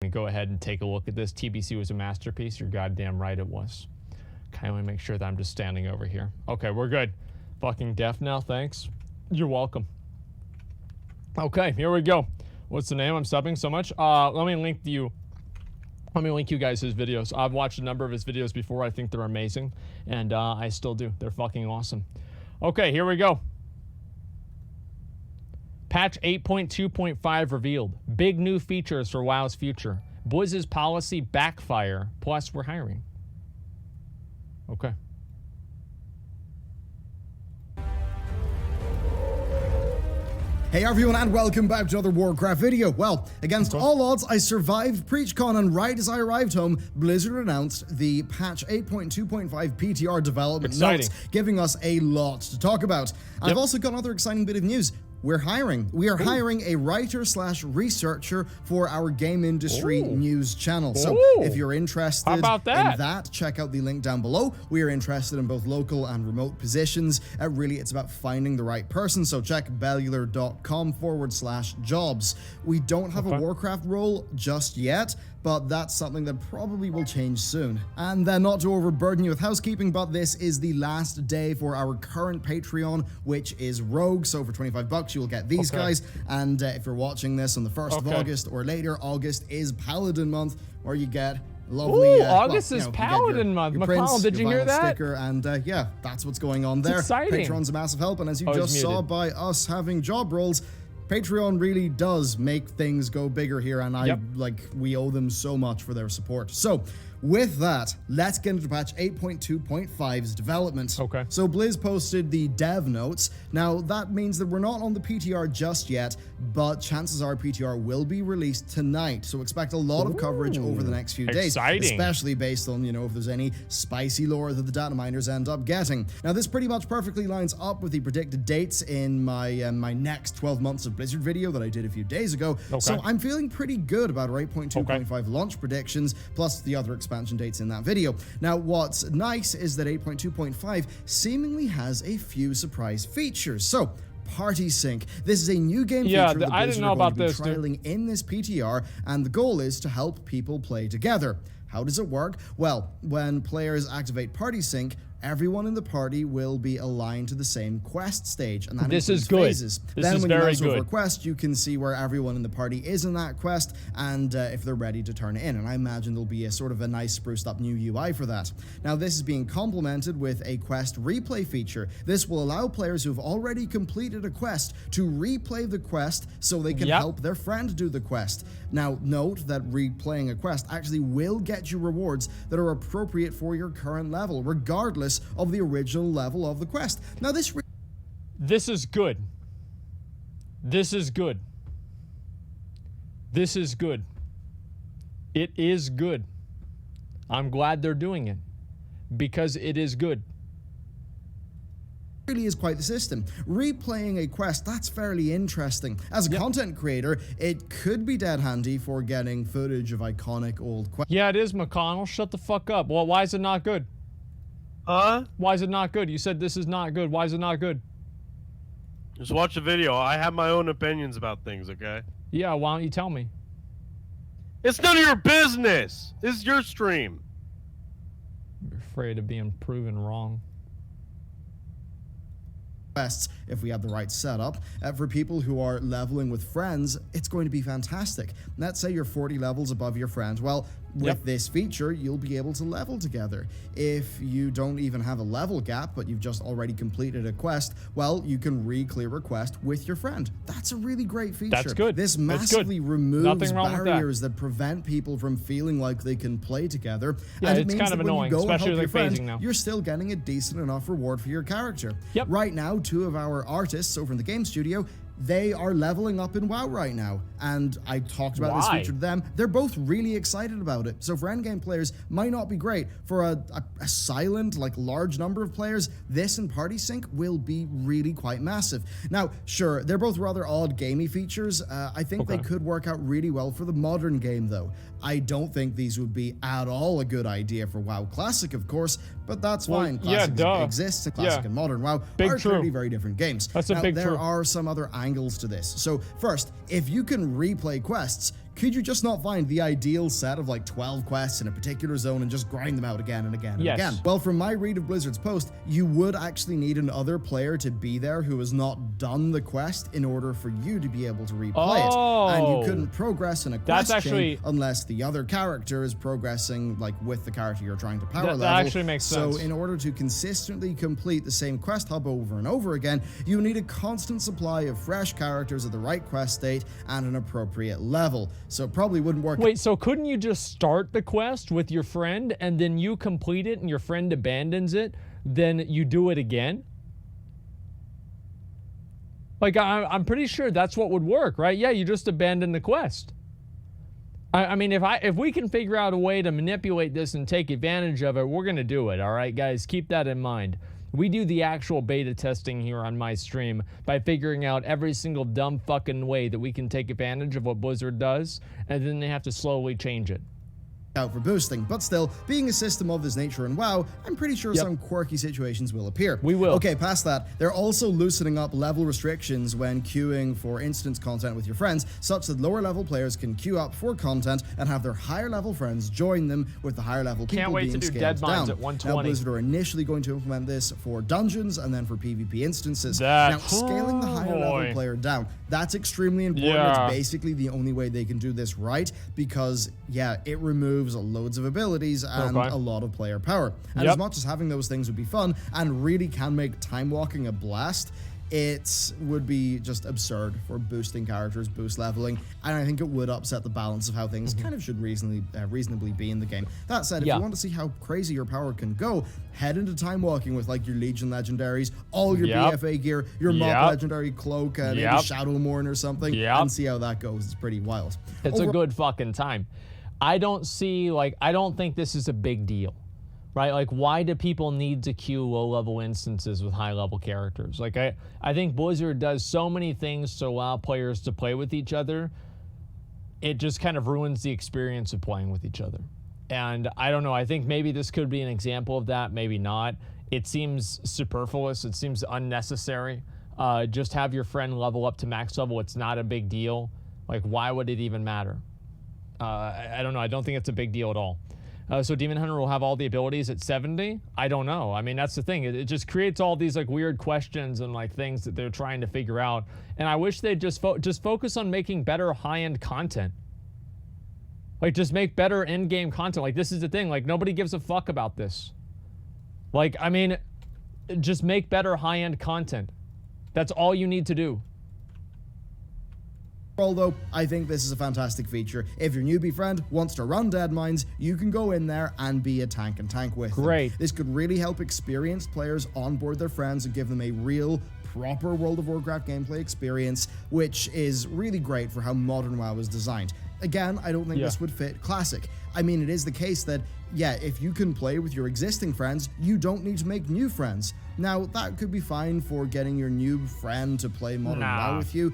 even go ahead and take a look at this. TBC was a masterpiece. You're goddamn right it was. Okay, let me make sure that I'm just standing over here. Okay, we're good. Fucking deaf now, thanks. You're welcome. Okay, here we go. What's the name? I'm subbing so much. Let me link you guys his videos. I've watched a number of his videos before. I think they're amazing, and I still do. They're fucking awesome. Okay, here we go. Patch 8.2.5 revealed. Big new features for WoW's future. Blizz's policy backfire. Plus, we're hiring. Okay. Hey everyone, and welcome back to another Warcraft video. Well, against all odds, I survived PreachCon, and right as I arrived home, Blizzard announced the patch 8.2.5 PTR development notes, giving us a lot to talk about. I've also got another exciting bit of news. We're hiring. We are hiring a writer/researcher for our game industry news channel. So if you're interested in that, check out the link down below. We are interested in both local and remote positions. Really, it's about finding the right person. So check bellular.com/jobs. We don't have a Warcraft role just yet, but that's something that probably will change soon. And then, not to overburden you with housekeeping, but this is the last day for our current Patreon, which is Rogue. So for $25, you will get these guys. And if you're watching this on the 1st of August or later, August is Paladin month, where you get lovely. August is Paladin month. McCall, did you hear that? Sticker, and yeah, that's what's going on there. Exciting. Patreon's a massive help, and as you just saw by us having job roles, Patreon really does make things go bigger here, and we owe them so much for their support. So with that, let's get into patch 8.2.5's development. Okay. So Blizz posted the dev notes. Now that means that we're not on the PTR just yet, but chances are PTR will be released tonight. So expect a lot of coverage over the next few days, especially based on, if there's any spicy lore that the data miners end up getting. Now this pretty much perfectly lines up with the predicted dates in my my next 12 months of Blizzard video that I did a few days ago. So I'm feeling pretty good about our 8.2.5 launch predictions, plus the other expansion dates in that video. Now, what's nice is that 8.2.5 seemingly has a few surprise features. So, Party Sync. This is a new game feature that I didn't know about this, trialing in this PTR, and the goal is to help people play together. How does it work? Well, when players activate Party Sync, everyone in the party will be aligned to the same quest stage, and that includes phases. Then when you mouse over a quest, you can see where everyone in the party is in that quest, and if they're ready to turn it in. And I imagine there'll be a sort of a nice spruced up new UI for that. Now this is being complemented with a quest replay feature. This will allow players who've already completed a quest to replay the quest so they can help their friend do the quest. Now note that replaying a quest actually will get you rewards that are appropriate for your current level, regardless of the original level of the quest. Now this is good. This is good. This is good. It is good. I'm glad they're doing it because it is good. Really is quite the system. Replaying a quest, that's fairly interesting. As a content creator, it could be dead handy for getting footage of iconic old quests. Yeah, it is, McConnell. Shut the fuck up. Well, why is it not good? Why is it not good? You said this is not good. Why is it not good? Just watch the video. I have my own opinions about things, okay? Yeah, why don't you tell me? It's none of your business. This is your stream. I'm afraid of being proven wrong. If we have the right setup. For people who are leveling with friends, it's going to be fantastic. Let's say you're 40 levels above your friend. Well, with this feature, you'll be able to level together. If you don't even have a level gap, but you've just already completed a quest, well, you can re-clear a quest with your friend. That's a really great feature. That's good. This massively removes barriers that prevent people from feeling like they can play together. Yeah, and it's kind of annoying, especially like phasing now. You're still getting a decent enough reward for your character. Right now, two of our artists over in the game studio, they are leveling up in WoW right now, and I talked about this feature to them. They're both really excited about it. So for endgame players, might not be great. For a silent, large number of players, this and Party Sync will be really quite massive. Now, sure, they're both rather odd gamey features. I think they could work out really well for the modern game, though. I don't think these would be at all a good idea for WoW Classic, of course, but that's fine. Classic exists, and Classic and Modern WoW are clearly very different games. That's a big There are some other angles to this. So first, if you can replay quests, could you just not find the ideal set of like 12 quests in a particular zone and just grind them out again and again and again? Well, from my read of Blizzard's post, you would actually need another player to be there who has not done the quest in order for you to be able to replay it. And you couldn't progress in a quest chain unless the other character is progressing like with the character you're trying to power level. That actually makes sense. So in order to consistently complete the same quest hub over and over again, you need a constant supply of fresh characters at the right quest state and an appropriate level. So it probably wouldn't work. Wait, so couldn't you just start the quest with your friend and then you complete it and your friend abandons it, then you do it again? Like, I'm pretty sure that's what would work, right? Yeah, you just abandon the quest. I mean, if we can figure out a way to manipulate this and take advantage of it, we're going to do it, all right, guys? Keep that in mind. We do the actual beta testing here on my stream by figuring out every single dumb fucking way that we can take advantage of what Blizzard does, and then they have to slowly change it. Out for boosting, but still, being a system of this nature in WoW, I'm pretty sure some quirky situations will appear. We will. Okay, past that, they're also loosening up level restrictions when queuing for instance content with your friends, such that lower level players can queue up for content and have their higher level friends join them, with the higher level people being scaled down. Can't wait to do Deadmines at 120. Now, Blizzard are initially going to implement this for dungeons and then for PvP instances. Now, scaling the higher level player down, that's extremely important. It's basically the only way they can do this right, because, yeah, it removes loads of abilities and a lot of player power. And as much as having those things would be fun and really can make time walking a blast, it would be just absurd for boosting characters, boost leveling, and I think it would upset the balance of how things kind of should reasonably be in the game. That said, if you want to see how crazy your power can go, head into time walking with like your Legion legendaries, all your BFA gear, your mock legendary cloak, maybe Shadowmourne or something, and see how that goes. It's pretty wild. It's a good fucking time. I don't think this is a big deal, right? Like, why do people need to queue low-level instances with high-level characters? Like, I think Blizzard does so many things to allow players to play with each other, it just kind of ruins the experience of playing with each other. And I don't know, I think maybe this could be an example of that, maybe not. It seems superfluous, it seems unnecessary. Just have your friend level up to max level, it's not a big deal. Like, why would it even matter? I don't know. I don't think it's a big deal at all. So Demon Hunter will have all the abilities at 70? I don't know. I mean, that's the thing. It just creates all these like weird questions and like things that they're trying to figure out. And I wish they'd just focus on making better high-end content. Like, just make better in-game content. Like, this is the thing. Like, nobody gives a fuck about this. Like, I mean, just make better high-end content. That's all you need to do. Although, I think this is a fantastic feature. If your newbie friend wants to run Deadmines, you can go in there and be a tank and tank with them. This could really help experienced players onboard their friends and give them a real, proper World of Warcraft gameplay experience, which is really great for how modern WoW is designed. Again, I don't think this would fit Classic. I mean, it is the case that, yeah, if you can play with your existing friends, you don't need to make new friends. Now, that could be fine for getting your new friend to play Modern WoW with you,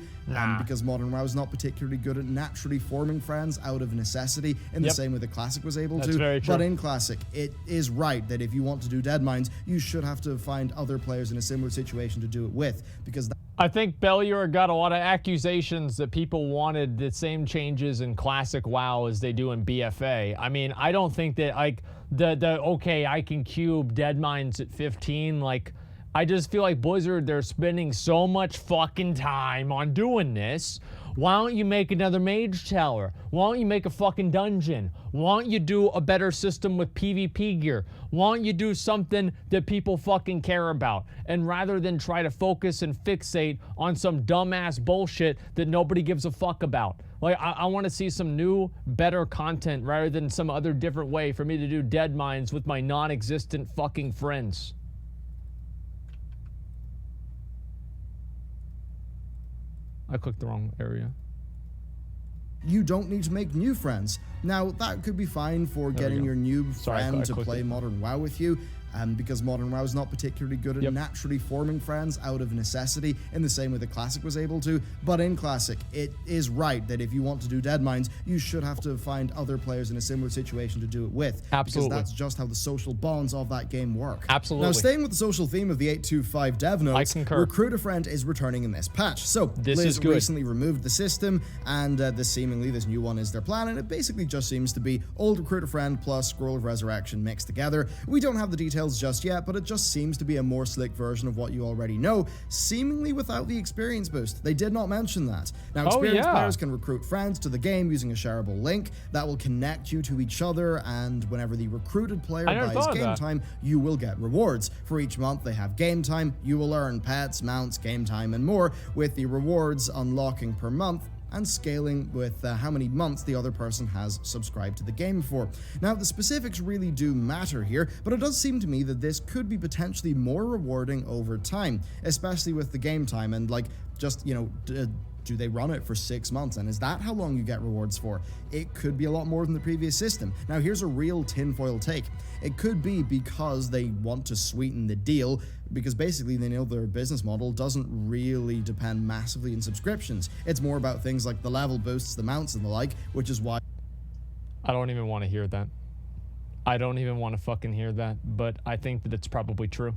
because Modern WoW is not particularly good at naturally forming friends out of necessity in the same way that Classic was able to. Very true. But in Classic, it is right that if you want to do Deadmines, you should have to find other players in a similar situation to do it with, because I think Bellular got a lot of accusations that people wanted the same changes in Classic WoW as they do in BFA. I mean, I don't think that, like, okay, I can cube Deadmines at 15, like, I just feel like Blizzard, they're spending so much fucking time on doing this. Why don't you make another mage tower? Why don't you make a fucking dungeon? Why don't you do a better system with PvP gear? Why don't you do something that people fucking care about? And rather than try to focus and fixate on some dumbass bullshit that nobody gives a fuck about. Like, I want to see some new, better content rather than some other different way for me to do Deadmines with my non-existent fucking friends. I clicked the wrong area. You don't need to make new friends. Now, that could be fine for getting your new friend to play Modern WoW with you, because Modern WoW is not particularly good at naturally forming friends out of necessity in the same way the Classic was able to. But in Classic, it is right that if you want to do Deadmines, you should have to find other players in a similar situation to do it with. Absolutely. Because that's just how the social bonds of that game work. Absolutely. Now, staying with the social theme of the 825 dev notes, I concur. Recruit a Friend is returning in this patch. So, Blizz recently removed the system, and this new one is their plan, and it basically just seems to be old Recruit a Friend plus Scroll of Resurrection mixed together. We don't have the details just yet, but it just seems to be a more slick version of what you already know, seemingly without the experience boost. They did not mention that. Now, experienced players can recruit friends to the game using a shareable link that will connect you to each other, and whenever the recruited player buys game time, you will get rewards. For each month they have game time, you will earn pets, mounts, game time, and more, with the rewards unlocking per month and scaling with how many months the other person has subscribed to the game for. Now, the specifics really do matter here, but it does seem to me that this could be potentially more rewarding over time, especially with the game time and just, do they run it for 6 months? And is that how long you get rewards for? It could be a lot more than the previous system. Now, here's a real tinfoil take. It could be because they want to sweeten the deal, because basically they know their business model doesn't really depend massively on subscriptions. It's more about things like the level boosts, the mounts, and the like, which is why... I don't even want to hear that. I don't even want to fucking hear that, but I think that it's probably true.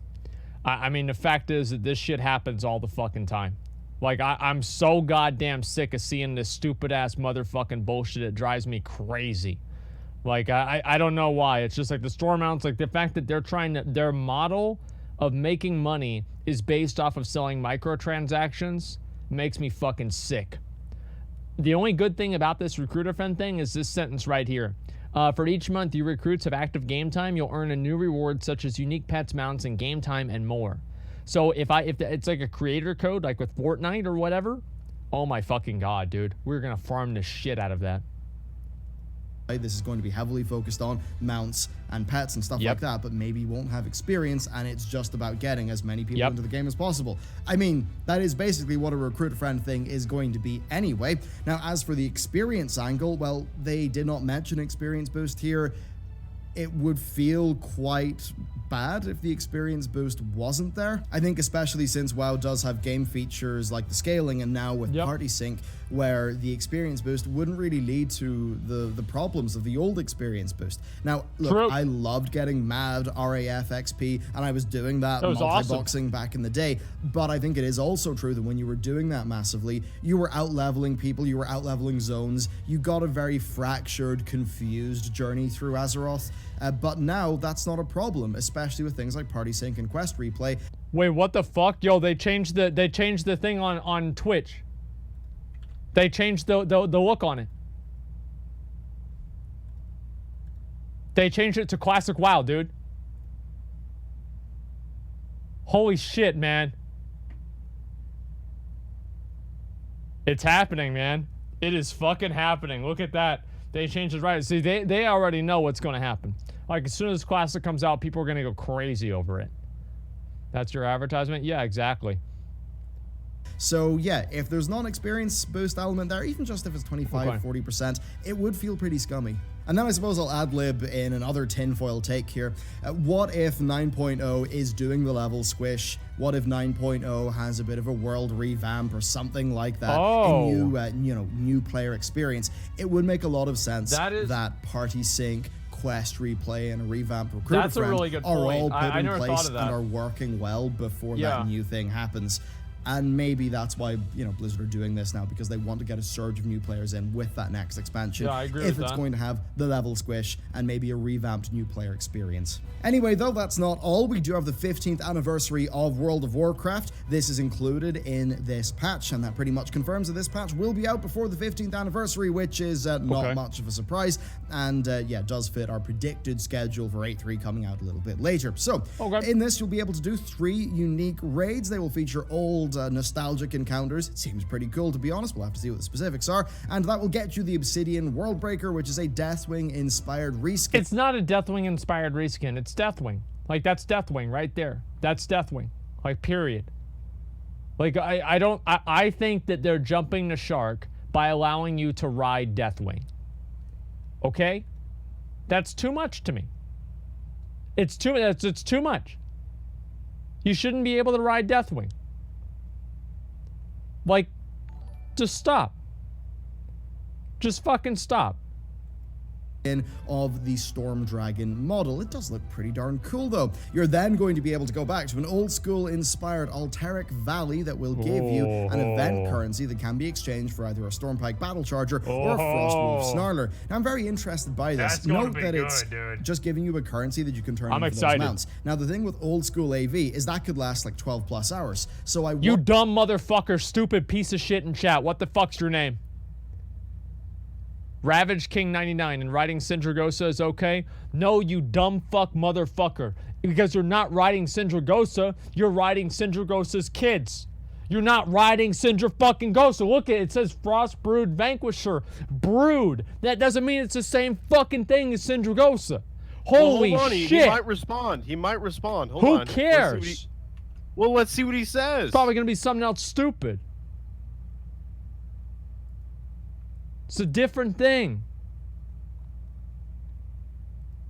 I mean, the fact is that this shit happens all the fucking time. I'm so goddamn sick of seeing this stupid-ass motherfucking bullshit. It drives me crazy. I don't know why. It's just the store mounts, the fact that they're trying to... Their model of making money is based off of selling microtransactions makes me fucking sick. The only good thing about this Recruiter Friend thing is this sentence right here. For each month you recruits have active game time, you'll earn a new reward such as unique pets, mounts, and game time, and more. So if it's like a creator code, like with Fortnite or whatever, oh my fucking god, dude. We're gonna farm the shit out of that. This is going to be heavily focused on mounts and pets and stuff like that, but maybe you won't have experience, and it's just about getting as many people into the game as possible. I mean, that is basically what a Recruit a Friend thing is going to be anyway. Now, as for the experience angle, well, they did not mention experience boost here. It would feel quite bad if the experience boost wasn't there. I think especially since WoW does have game features like the scaling, and now with Party Sync, where the experience boost wouldn't really lead to the problems of the old experience boost. Now, look, I loved getting mad RAF XP, and I was doing that multi-boxing back in the day, but I think it is also true that when you were doing that massively, you were out-leveling people, you were out-leveling zones, you got a very fractured, confused journey through Azeroth. But now that's not a problem, especially with things like Party Sync and Quest Replay. Wait, what the fuck? Yo, they changed the thing on Twitch. They changed the look on it. They changed it to Classic WoW, dude. Holy shit, man. It's happening, man. It is fucking happening. Look at that. They changed it right. See, they already know what's going to happen. As soon as Classic comes out, people are going to go crazy over it. That's your advertisement? Yeah, exactly. So yeah, if there's non-experience boost element there, even just if it's 25-40%, it would feel pretty scummy. And then I suppose I'll ad-lib in another tinfoil take here. What if 9.0 is doing the level squish? What if 9.0 has a bit of a world revamp or something like that? A new, new player experience. It would make a lot of sense that Party Sync, Quest Replay, and a revamped Recruiter Friend really good are point. all put in never place thought of that. and are working well before that new thing happens. And maybe that's why, Blizzard are doing this now, because they want to get a surge of new players in with that next expansion. Yeah, I agree if with it's that. going to have the level squish and maybe a revamped new player experience. Anyway, though, that's not all. We do have the 15th anniversary of World of Warcraft. This is included in this patch, and that pretty much confirms that this patch will be out before the 15th anniversary, which is not much of a surprise, and does fit our predicted schedule for 8.3 coming out a little bit later. So, in this, you'll be able to do 3 unique raids. They will feature old nostalgic encounters. It seems pretty cool, to be honest. We'll have to see what the specifics are. And that will get you the Obsidian Worldbreaker, which is a Deathwing-inspired reskin. It's not a Deathwing-inspired reskin. It's Deathwing. That's Deathwing right there. That's Deathwing. Period. I think that they're jumping the shark by allowing you to ride Deathwing. Okay? That's too much to me. It's too much. You shouldn't be able to ride Deathwing. Like, just stop. Just fucking stop. Of the Storm Dragon model. It does look pretty darn cool though. You're then going to be able to go back to an old school inspired Alteric Valley that will give you an event currency that can be exchanged for either a Stormpike Battle Charger or a Frostwolf Snarler. Now I'm very interested by this. Note that it's just giving you a currency that you can turn into those mounts. Now the thing with old school AV is that could last like 12 plus hours. So You dumb motherfucker, stupid piece of shit in chat. What the fuck's your name? Ravage King 99 and riding Sindragosa is okay? No, you dumb fuck motherfucker. Because you're not riding Sindragosa, you're riding Sindragosa's kids. You're not riding Sindra fucking Gosa. Look at it, it says Frost Brood Vanquisher. Brood. That doesn't mean it's the same fucking thing as Sindragosa. Holy hold on, shit. He might respond. Hold on. Who cares? Let's see what he says. Probably gonna be something else stupid. It's a different thing.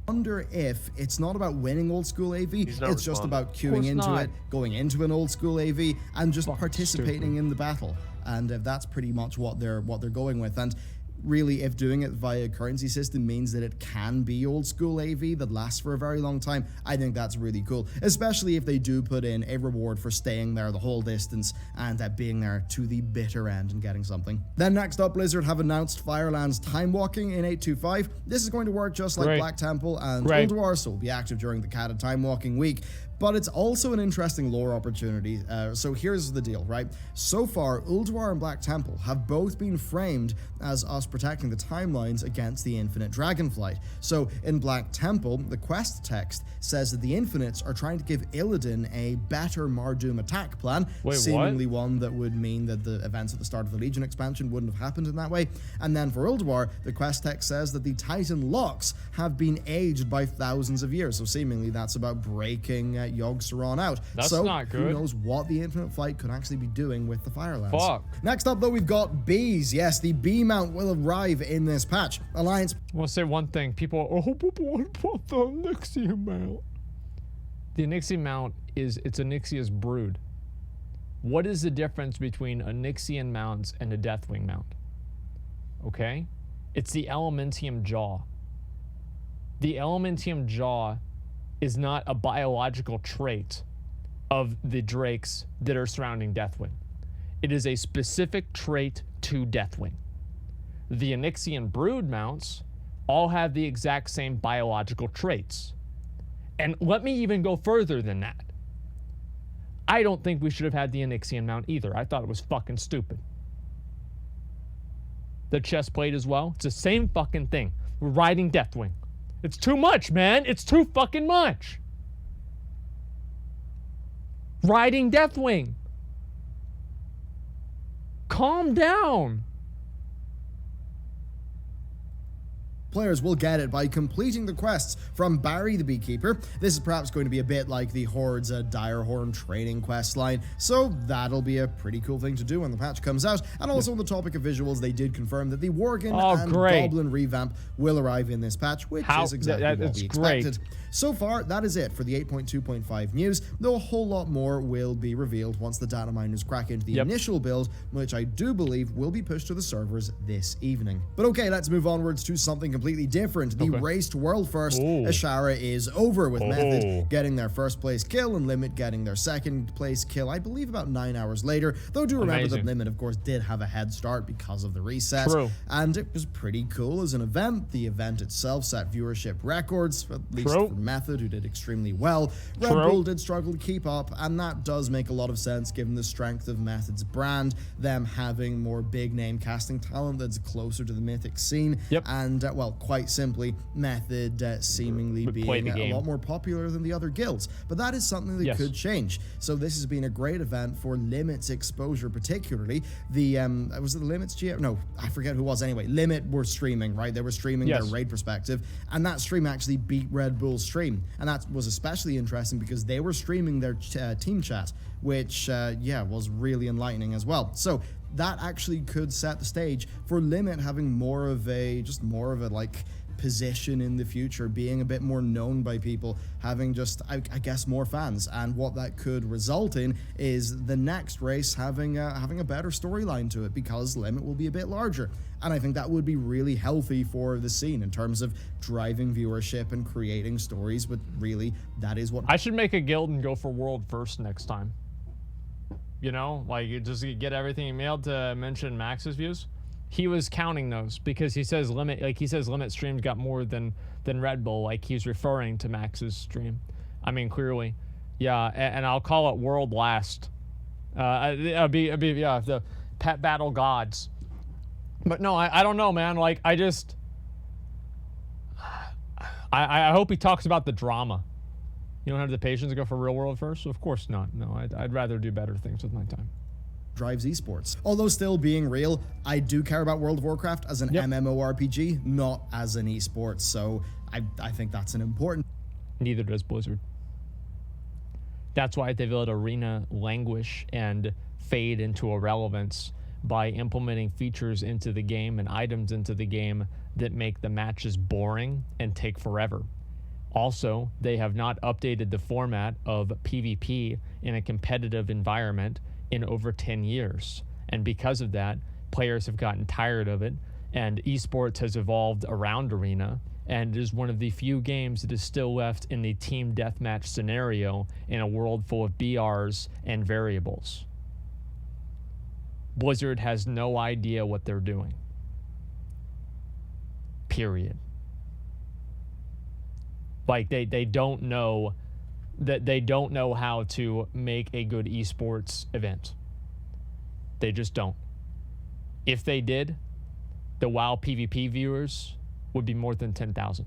I wonder if it's not about winning old school AV, it's just about queuing into it, going into an old school AV, and just participating in the battle. And that's pretty much what they're going with. And really, if doing it via currency system means that it can be old school AV that lasts for a very long time, I think that's really cool, especially if they do put in a reward for staying there the whole distance and being there to the bitter end and getting something. Then next up, Blizzard have announced Firelands Time Walking in 8.2.5. This is going to work just like Black Temple and Ulduar, so will be active during the Kata Time Walking week. But it's also an interesting lore opportunity. So here's the deal, right? So far, Ulduar and Black Temple have both been framed as us protecting the timelines against the Infinite Dragonflight. So in Black Temple, the quest text says that the Infinites are trying to give Illidan a better Mardoom attack plan, seemingly one that would mean that the events at the start of the Legion expansion wouldn't have happened in that way. And then for Ulduar, the quest text says that the Titan locks have been aged by thousands of years. So seemingly that's about breaking Yogg-Saron out. That's so not good. Who knows what the Infinite Flight could actually be doing with the Firelands. Fuck. Next up though, we've got bees. Yes, the bee mount will arrive in this patch. Alliance. I want to say one thing. People want the Onyxia mount. The Onyxia mount it's Onyxia's brood. What is the difference between Onyxian mounts and a Deathwing mount? Okay? It's the Elementium jaw. The Elementium jaw is not a biological trait of the drakes that are surrounding Deathwing. It is a specific trait to Deathwing. The Onyxian brood mounts all have the exact same biological traits. And let me even go further than that. I don't think we should have had the Onyxian mount either. I thought it was fucking stupid. The chest plate as well. It's the same fucking thing. We're riding Deathwing. It's too much, man. It's too fucking much. Riding Deathwing. Calm down. Players will get it by completing the quests from Barry the Beekeeper. This is perhaps going to be a bit like the Horde's Direhorn training quest line, so that'll be a pretty cool thing to do when the patch comes out. And also on the topic of visuals, they did confirm that the Worgen and Goblin revamp will arrive in this patch, which is exactly what we expected. So far, that is it for the 8.2.5 news, though a whole lot more will be revealed once the data miners crack into the initial build, which I do believe will be pushed to the servers this evening. But okay, let's move onwards to something completely different. The race to world first, Ashara, is over, with Method getting their first place kill and Limit getting their second place kill, I believe about 9 hours later, though do remember that Limit, of course, did have a head start because of the reset. And it was pretty cool as an event. The event itself set viewership records, at least for Method, who did extremely well. Red Bull did struggle to keep up, and that does make a lot of sense given the strength of Method's brand, them having more big name casting talent that's closer to the mythic scene, and well, quite simply, Method seemingly being a lot more popular than the other guilds. But that is something that could change. So this has been a great event for Limit's exposure, particularly. The was it the Limit's GM? No, I forget who it was. Anyway, Limit were streaming, right? They were streaming their raid perspective, and that stream actually beat Red Bull's stream, and that was especially interesting because they were streaming their team chat, which was really enlightening as well. So that actually could set the stage for Limit having more of a like position in the future, being a bit more known by people, having just, I guess, more fans. And what that could result in is the next race having a better storyline to it, because Limit will be a bit larger. And I think that would be really healthy for the scene in terms of driving viewership and creating stories, but really, that is what... I should make a guild and go for World first next time. You know, like, you just get everything emailed to mention Max's views. He was counting those because he says Limit, Limit streams got more than Red Bull, like he's referring to Max's stream. I mean, clearly. Yeah, and I'll call it World last. It'll be the Pet Battle Gods. But no, I don't know, man. Like, I hope he talks about the drama. You don't have the patience to go for Real World first? Of course not. No, I'd rather do better things with my time. Drives esports. Although still being real, I do care about World of Warcraft as an MMORPG, not as an esport. So I think that's an important... Neither does Blizzard. That's why they've let Arena languish and fade into irrelevance by implementing features into the game and items into the game that make the matches boring and take forever. Also, they have not updated the format of PvP in a competitive environment in over 10 years. And because of that, players have gotten tired of it, and esports has evolved around Arena, and is one of the few games that is still left in the team deathmatch scenario in a world full of BRs and variables. Blizzard has no idea what they're doing. Period. Like, they don't know that they don't know how to make a good esports event. They just don't. If they did, the WoW PvP viewers would be more than 10,000.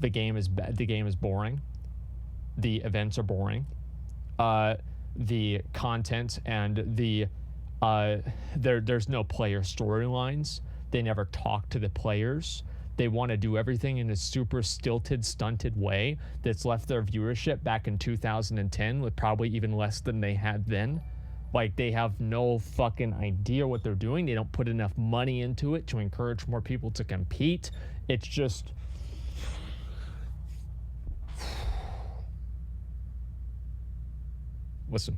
The game is boring. The events are boring. The content and the there's no player storylines. They never talk to the players. They want to do everything in a super stilted, stunted way that's left their viewership back in 2010 with probably even less than they had then. Like, they have no fucking idea what they're doing. They don't put enough money into it to encourage more people to compete. It's just... Listen.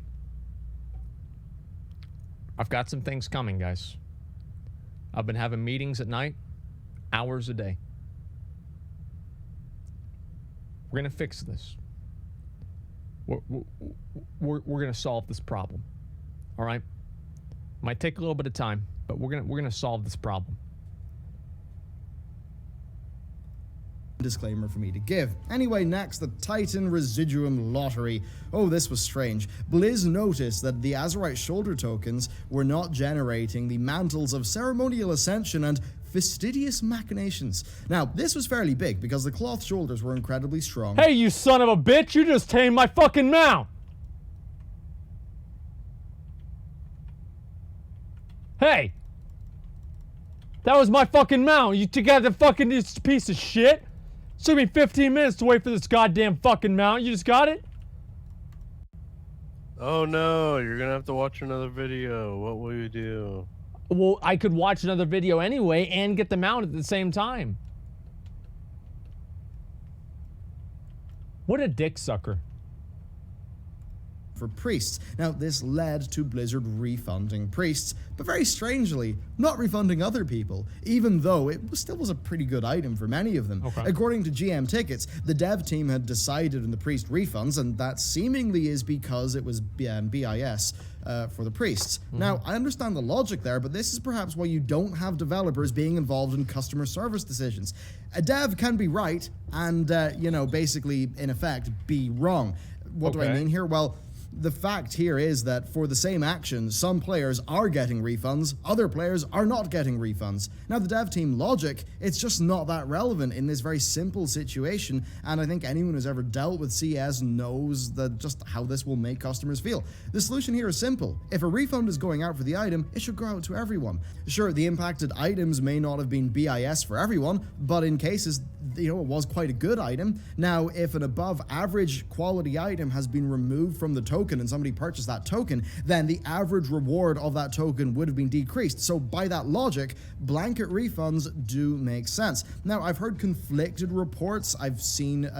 I've got some things coming, guys. I've been having meetings at night, hours a day. We're going to fix this. We're going to solve this problem. All right? Might take a little bit of time, but we're going to solve this problem. Disclaimer for me to give. Anyway, next, the Titan Residuum Lottery. Oh, this was strange. Blizz noticed that the Azerite shoulder tokens were not generating the mantles of ceremonial ascension and fastidious machinations. Now, this was fairly big because the cloth shoulders were incredibly strong. Hey, you son of a bitch! You just tamed my fucking mount! Hey! That was my fucking mount! You took out the fucking piece of shit! It took me 15 minutes to wait for this goddamn fucking mount. You just got it? Oh no, you're gonna have to watch another video. What will you do? Well, I could watch another video anyway and get the mount at the same time. What a dick sucker. For priests. Now, this led to Blizzard refunding priests, but very strangely, not refunding other people, even though it still was a pretty good item for many of them. Okay. According to GM Tickets, the dev team had decided on the priest refunds, and that seemingly is because it was BIS for the priests. Mm-hmm. Now, I understand the logic there, but this is perhaps why you don't have developers being involved in customer service decisions. A dev can be right and, basically, in effect, be wrong. What do I mean here? Well, the fact here is that for the same action, some players are getting refunds, other players are not getting refunds. Now, the dev team logic, it's just not that relevant in this very simple situation, and I think anyone who's ever dealt with CS knows that just how this will make customers feel. The solution here is simple. If a refund is going out for the item, it should go out to everyone. Sure, the impacted items may not have been BIS for everyone, but in cases, it was quite a good item. Now, if an above average quality item has been removed from the token token and somebody purchased that token, then the average reward of that token would have been decreased. So by that logic, blanket refunds do make sense. Now, I've heard conflicted reports. I've seen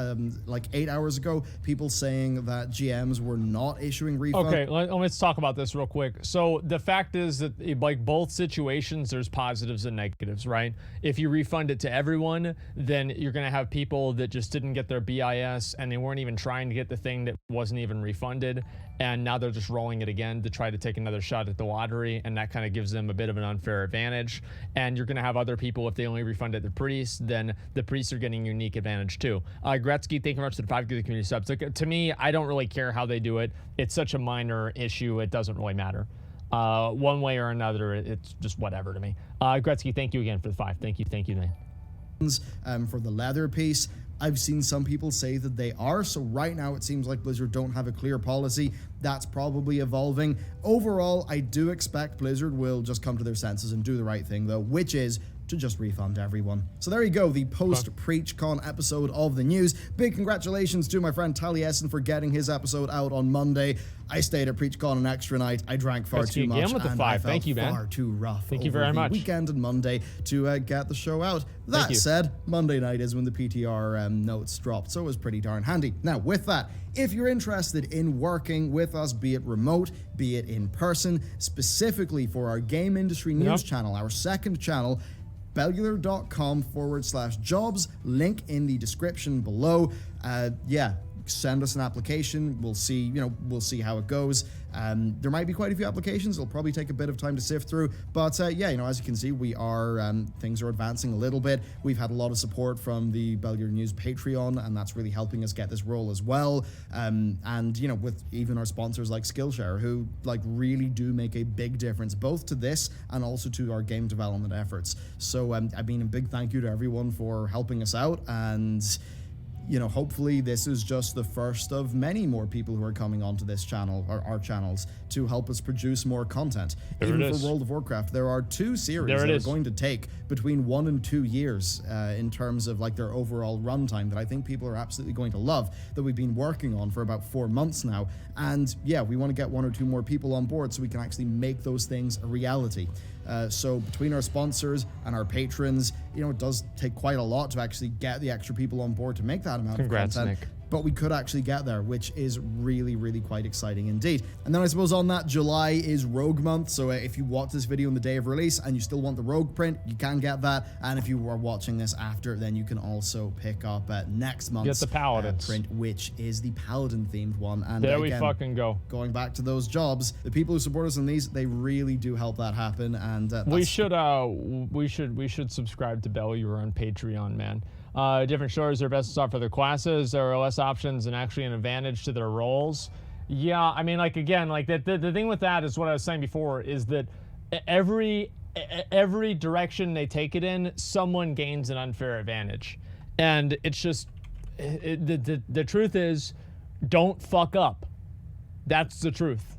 like 8 hours ago people saying that GMs were not issuing refunds. Okay, let's talk about this real quick. So the fact is that like both situations, there's positives and negatives, right? If you refund it to everyone, then you're going to have people that just didn't get their BIS and they weren't even trying to get the thing that wasn't even refunded, and now they're just rolling it again to try to take another shot at the lottery, and that kind of gives them a bit of an unfair advantage. And you're going to have other people, if they only refund at the priest, then the priests are getting a unique advantage too. Gretzky, thank you very much for the 5 community subs. Like, to me, I don't really care how they do it. It's such a minor issue, it doesn't really matter. One way or another, it's just whatever to me. Gretzky, thank you again for the 5. Thank you, man. For the leather piece, I've seen some people say that they are. So right now it seems like Blizzard don't have a clear policy. That's probably evolving. Overall, I do expect Blizzard will just come to their senses and do the right thing, though, which is to just refund everyone. So there you go, the post-PreachCon episode of the news. Big congratulations to my friend Taliesin for getting his episode out on Monday. I stayed at PreachCon an extra night. I drank far too much, with the and 5. I felt Thank you, man. far too rough. Thank you very much. Weekend and Monday to get the show out. That said, Monday night is when the PTR notes dropped, so it was pretty darn handy. Now, with that, if you're interested in working with us, be it remote, be it in person, specifically for our game industry news channel, our second channel, bellular.com/jobs, link in the description below. Send us an application. We'll see, we'll see how it goes. There might be quite a few applications. It'll probably take a bit of time to sift through, but as you can see, we are, things are advancing a little bit. We've had a lot of support from the Bellular News Patreon, and that's really helping us get this role as well. With even our sponsors like Skillshare, who really do make a big difference, both to this and also to our game development efforts. So, a big thank you to everyone for helping us out, and hopefully this is just the first of many more people who are coming onto this channel, or our channels, to help us produce more content. Even for World of Warcraft, there are 2 series that are going to take between 1 and 2 years in terms of their overall runtime that I think people are absolutely going to love, that we've been working on for about 4 months now. And we want to get 1 or 2 more people on board so we can actually make those things a reality. So between our sponsors and our patrons, it does take quite a lot to actually get the extra people on board to make that amount of content. Nick. But we could actually get there, which is really, really quite exciting indeed. And then I suppose on that, July is Rogue Month. So if you watch this video on the day of release and you still want the Rogue print, you can get that. And if you are watching this after, then you can also pick up next month's the Paladins print, which is the Paladin themed one. And there again, we fucking go. Going back to those jobs, the people who support us on these, they really do help that happen. And we should subscribe to Bellular on Patreon, man. Different shores are best off for their classes. There are less options and actually an advantage to their roles. Yeah, the thing with that is what I was saying before, is that every direction they take it in, someone gains an unfair advantage. And it's just, the truth is, don't fuck up. That's the truth.